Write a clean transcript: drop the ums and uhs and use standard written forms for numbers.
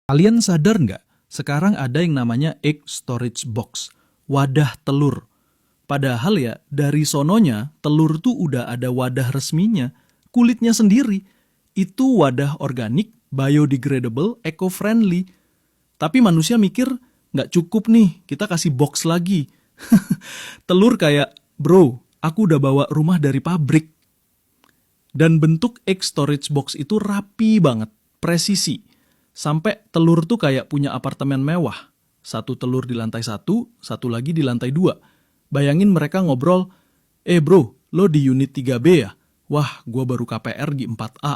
Kalian sadar nggak? Sekarang ada yang namanya egg storage box, wadah telur. Padahal ya, dari sononya, telur tuh udah ada wadah resminya, kulitnya sendiri. Itu wadah organik, biodegradable, eco-friendly. Tapi manusia mikir, nggak cukup nih, kita kasih box lagi. Telur kayak, bro, aku udah bawa rumah dari pabrik. Dan bentuk egg storage box itu rapi banget, presisi. Sampai telur tuh kayak punya apartemen mewah. Satu telur di lantai satu lagi di lantai 2. Bayangin mereka ngobrol, bro, lo di unit 3B ya? Wah, gua baru KPR di 4A.